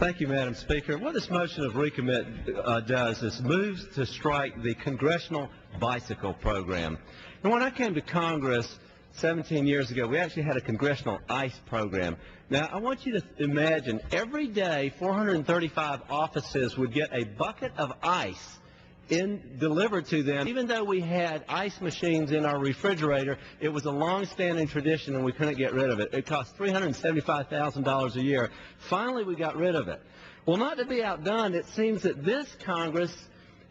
Thank you, Madam Speaker. What this motion of recommit does is moves to strike the Congressional Bicycle Program. And when I came to Congress 17 years ago, we actually had a Congressional ICE program. Now, I want you to imagine every day 435 offices would get a bucket of ice delivered to them. Even though we had ice machines in our refrigerator, it was a long-standing tradition and we couldn't get rid of it. It cost $375,000 a year. Finally, we got rid of it. Well, not to be outdone, it seems that this Congress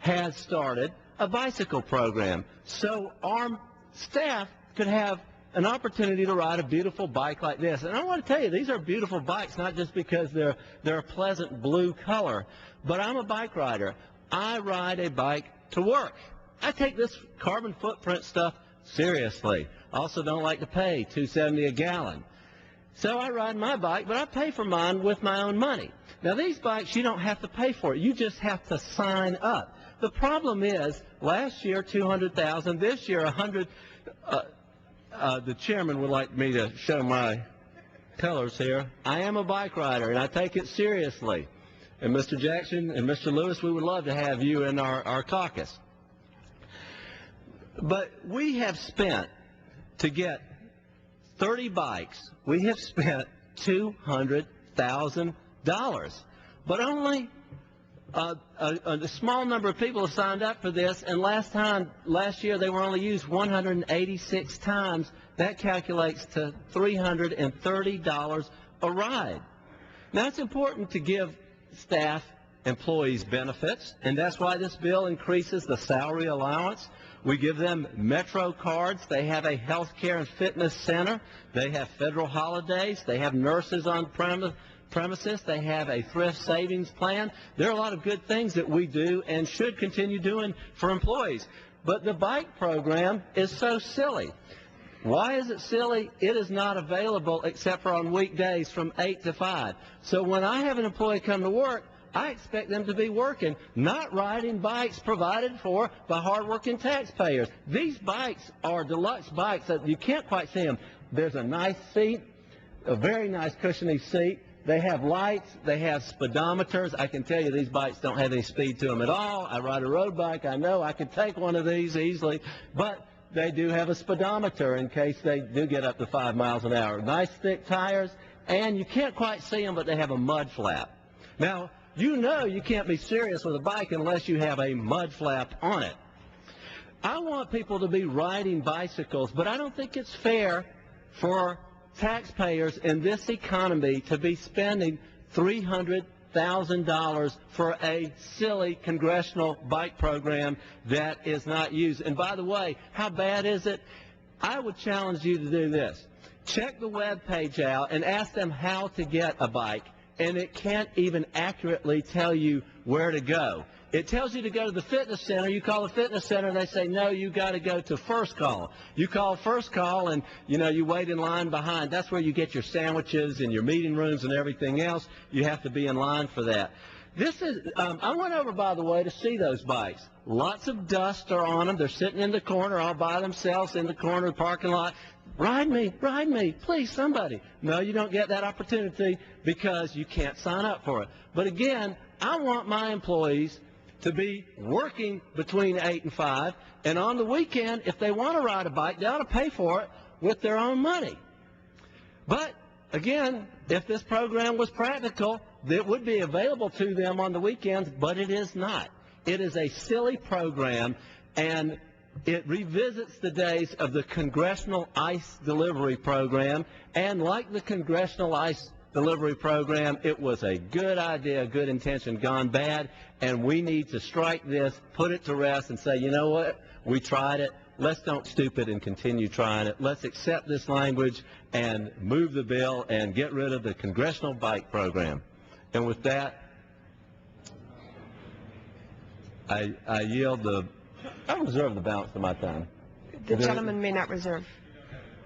has started a bicycle program. So our staff could have an opportunity to ride a beautiful bike like this. And I want to tell you, these are beautiful bikes, not just because they're a pleasant blue color, but I'm a bike rider. I ride a bike to work. I take this carbon footprint stuff seriously. I also don't like to pay $2.70 a gallon. So I ride my bike, but I pay for mine with my own money. Now, these bikes, you don't have to pay for it. You just have to sign up. The problem is, last year, 200,000. This year, 100. The chairman would like me to show my colors here. I am a bike rider, and I take it seriously. And Mr. Jackson and Mr. Lewis, we would love to have you in our caucus. But we have spent, to get 30 bikes, we have spent $200,000. But only a small number of people have signed up for this, and last year they were only used 186 times. That calculates to $330 a ride. Now, it's important to give staff, employees benefits, and that's why this bill increases the salary allowance. We give them Metro cards. They have a health care and fitness center. They have federal holidays. They have nurses on premises. They have a thrift savings plan. There are a lot of good things that we do and should continue doing for employees. But the bike program is so silly. Why is it silly? It is not available except for on weekdays from 8 to 5. So when I have an employee come to work, I expect them to be working, not riding bikes provided for by hardworking taxpayers. These bikes are deluxe bikes that you can't quite see them. There's a nice seat, a very nice cushiony seat. They have lights. They have speedometers. I can tell you these bikes don't have any speed to them at all. I ride a road bike. I know I could take one of these easily, but they do have a speedometer in case they do get up to 5 miles an hour. Nice thick tires, and you can't quite see them, but they have a mud flap. Now, you know you can't be serious with a bike unless you have a mud flap on it. I want people to be riding bicycles, but I don't think it's fair for taxpayers in this economy to be spending $300,000 for a silly congressional bike program that is not used. And by the way, how bad is it? I would challenge you to do this. Check the web page out and ask them how to get a bike, and it can't even accurately tell you where to go. It tells you to go to the fitness center. You call the fitness center, and they say, no, you got to go to First Call. You call First Call, and, you wait in line behind. That's where you get your sandwiches and your meeting rooms and everything else. You have to be in line for that. I went over, by the way, to see those bikes. Lots of dust are on them. They're sitting in the corner all by themselves in the corner of the parking lot. Ride me, please, somebody. No, you don't get that opportunity because you can't sign up for it. But again, I want my employees to be working between 8 and 5, and on the weekend, if they want to ride a bike, they ought to pay for it with their own money. But, again, if this program was practical, it would be available to them on the weekends, but it is not. It is a silly program, and it revisits the days of the Congressional ICE delivery program, and like the Congressional ICE delivery program, it was a good idea, good intention gone bad, and we need to strike this, put it to rest, and say, you know what, we tried it. Let's don't stoop it and continue trying it. Let's accept this language and move the bill and get rid of the Congressional Bike Program. And with that, I reserve the balance of my time. The gentleman may not reserve.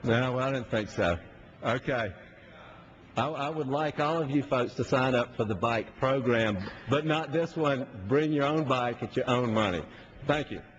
No, well, I didn't think so. Okay. I would like all of you folks to sign up for the bike program, but not this one. Bring your own bike at your own money. Thank you.